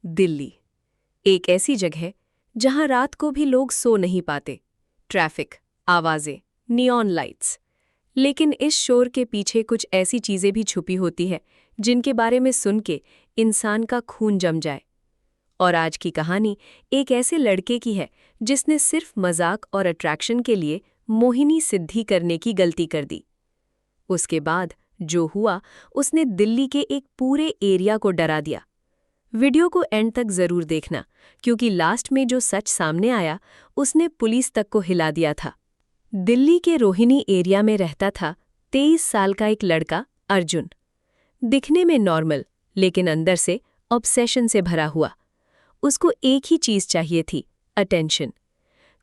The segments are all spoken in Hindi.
दिल्ली एक ऐसी जगह जहां रात को भी लोग सो नहीं पाते। ट्रैफिक, आवाजें, नियॉन लाइट्स। लेकिन इस शोर के पीछे कुछ ऐसी चीजें भी छुपी होती है जिनके बारे में सुन के इंसान का खून जम जाए। और आज की कहानी एक ऐसे लड़के की है जिसने सिर्फ मजाक और अट्रैक्शन के लिए मोहिनी सिद्धि करने की गलती कर दी। उसके बाद जो हुआ उसने दिल्ली के एक पूरे एरिया को डरा दिया। वीडियो को एंड तक जरूर देखना, क्योंकि लास्ट में जो सच सामने आया उसने पुलिस तक को हिला दिया था। दिल्ली के रोहिणी एरिया में रहता था 23 साल का एक लड़का अर्जुन। दिखने में नॉर्मल, लेकिन अंदर से ऑब्सेशन से भरा हुआ। उसको एक ही चीज चाहिए थी, अटेंशन।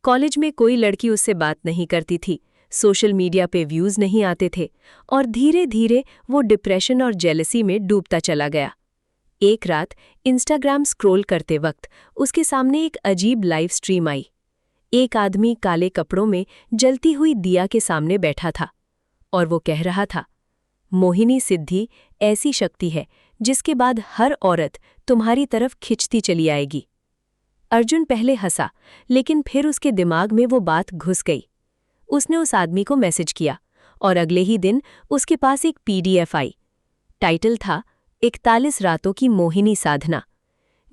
कॉलेज में कोई लड़की उससे बात नहीं करती थी, सोशल मीडिया पे व्यूज नहीं आते थे, और धीरे धीरे वो डिप्रेशन और जेलसी में डूबता चला गया। एक रात इंस्टाग्राम स्क्रॉल करते वक्त उसके सामने एक अजीब लाइव स्ट्रीम आई। एक आदमी काले कपड़ों में जलती हुई दिया के सामने बैठा था और वो कह रहा था, मोहिनी सिद्धि ऐसी शक्ति है जिसके बाद हर औरत तुम्हारी तरफ खिंचती चली आएगी। अर्जुन पहले हंसा, लेकिन फिर उसके दिमाग में वो बात घुस गई। उसने उस आदमी को मैसेज किया और अगले ही दिन उसके पास एक PDF आई। टाइटल था 41 रातों की मोहिनी साधना।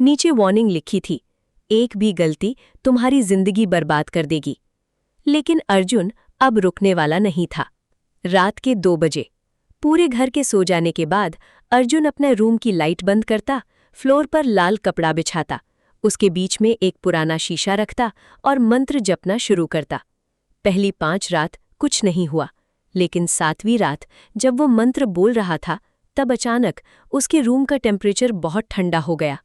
नीचे वार्निंग लिखी थी, एक भी गलती तुम्हारी जिंदगी बर्बाद कर देगी। लेकिन अर्जुन अब रुकने वाला नहीं था। रात के 2 बजे पूरे घर के सो जाने के बाद अर्जुन अपने रूम की लाइट बंद करता, फ्लोर पर लाल कपड़ा बिछाता, उसके बीच में एक पुराना शीशा रखता और मंत्र जपना शुरू करता। पहली 5 रात कुछ नहीं हुआ, लेकिन 7वीं रात जब वो मंत्र बोल रहा था तब अचानक उसके रूम का टेम्परेचर बहुत ठंडा हो गया।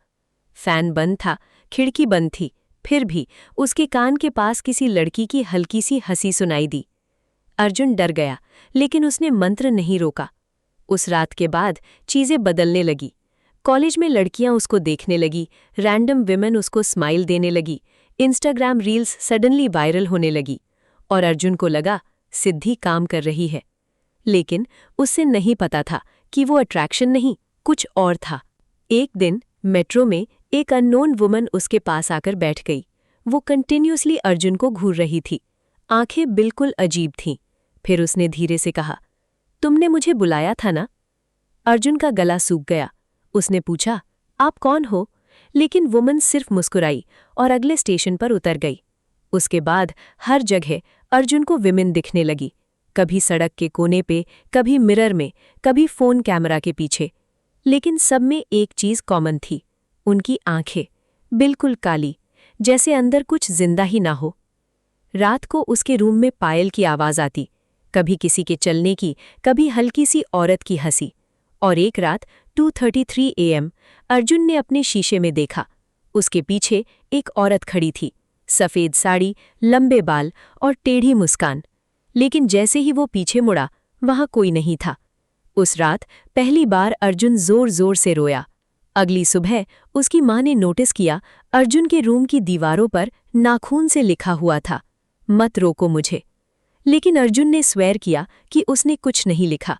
फैन बंद था, खिड़की बंद थी, फिर भी उसके कान के पास किसी लड़की की हल्की सी हंसी सुनाई दी। अर्जुन डर गया, लेकिन उसने मंत्र नहीं रोका। उस रात के बाद चीजें बदलने लगी। कॉलेज में लड़कियां उसको देखने लगी, रैंडम विमेन उसको स्माइल देने लगी, इंस्टाग्राम रील्स सडनली वायरल होने लगी, और अर्जुन को लगा सिद्धि काम कर रही है। लेकिन उससे नहीं पता था कि वो अट्रैक्शन नहीं, कुछ और था। एक दिन मेट्रो में एक अननोन वुमन उसके पास आकर बैठ गई। वो कंटिन्यूअसली अर्जुन को घूर रही थी, आंखें बिल्कुल अजीब थीं। फिर उसने धीरे से कहा, तुमने मुझे बुलाया था ना? अर्जुन का गला सूख गया। उसने पूछा, आप कौन हो? लेकिन वुमन सिर्फ मुस्कुराई और अगले स्टेशन पर उतर गई। उसके बाद हर जगह अर्जुन को विमेन दिखने लगी, कभी सड़क के कोने पे, कभी मिरर में, कभी फोन कैमरा के पीछे। लेकिन सब में एक चीज कॉमन थी, उनकी आंखें बिल्कुल काली, जैसे अंदर कुछ जिंदा ही ना हो। रात को उसके रूम में पायल की आवाज आती, कभी किसी के चलने की, कभी हल्की सी औरत की हंसी। और एक रात 2:33 AM अर्जुन ने अपने शीशे में देखा। उसके पीछे एक औरत खड़ी थी, सफेद साड़ी, लंबे बाल और टेढ़ी मुस्कान। लेकिन जैसे ही वो पीछे मुड़ा, वहां कोई नहीं था। उस रात पहली बार अर्जुन जोर जोर से रोया। अगली सुबह उसकी मां ने नोटिस किया, अर्जुन के रूम की दीवारों पर नाखून से लिखा हुआ था, मत रोको मुझे। लेकिन अर्जुन ने स्वेर किया कि उसने कुछ नहीं लिखा।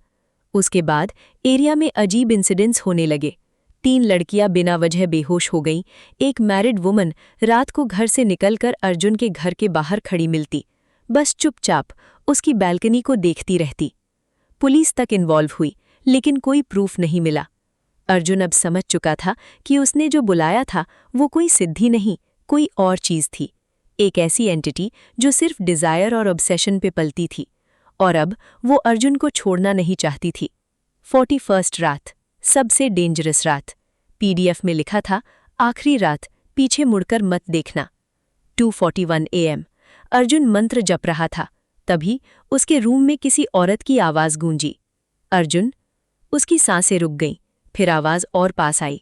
उसके बाद एरिया में अजीब इंसिडेंट्स होने लगे। 3 लड़कियां बिना वजह बेहोश हो गईं। एक मैरिड वुमन रात को घर से निकलकर अर्जुन के घर के बाहर खड़ी मिलती, बस चुपचाप उसकी बैल्कनी को देखती रहती। पुलिस तक इन्वॉल्व हुई, लेकिन कोई प्रूफ नहीं मिला। अर्जुन अब समझ चुका था कि उसने जो बुलाया था वो कोई सिद्धि नहीं, कोई और चीज थी, एक ऐसी एंटिटी जो सिर्फ डिजायर और ऑब्सेशन पे पलती थी। और अब वो अर्जुन को छोड़ना नहीं चाहती थी। 41st रात, सबसे डेंजरस रात। PDF में लिखा था, आखिरी रात, पीछे मुड़कर मत देखना। 2:41 AM अर्जुन मंत्र जप रहा था, तभी उसके रूम में किसी औरत की आवाज गूंजी, अर्जुन। उसकी सांसें रुक गईं, फिर आवाज और पास आई,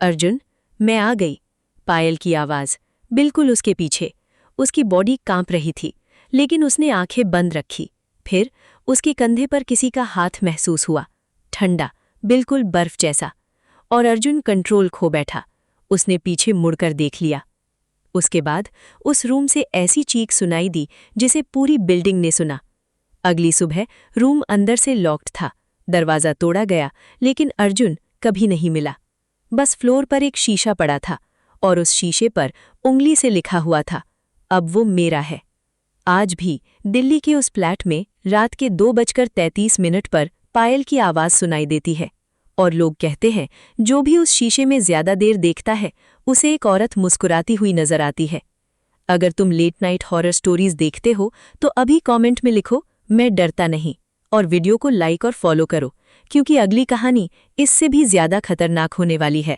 अर्जुन मैं आ गई। पायल की आवाज, बिल्कुल उसके पीछे। उसकी बॉडी कांप रही थी, लेकिन उसने आंखें बंद रखी। फिर उसके कंधे पर किसी का हाथ महसूस हुआ, ठंडा, बिल्कुल बर्फ जैसा। और अर्जुन कंट्रोल खो बैठा। उसने पीछे मुड़कर देख लिया। उसके बाद उस रूम से ऐसी चीख सुनाई दी जिसे पूरी बिल्डिंग ने सुना। अगली सुबह रूम अंदर से लॉक्ड था, दरवाजा तोड़ा गया, लेकिन अर्जुन कभी नहीं मिला। बस फ्लोर पर एक शीशा पड़ा था और उस शीशे पर उंगली से लिखा हुआ था, अब वो मेरा है। आज भी दिल्ली के उस फ्लैट में रात के 2:33 पर पायल की आवाज़ सुनाई देती है और लोग कहते हैं जो भी उस शीशे में ज्यादा देर देखता है उसे एक औरत मुस्कुराती हुई नजर आती है। अगर तुम लेट नाइट हॉरर स्टोरीज देखते हो तो अभी कमेंट में लिखो मैं डरता नहीं, और वीडियो को लाइक और फॉलो करो क्योंकि अगली कहानी इससे भी ज्यादा खतरनाक होने वाली है।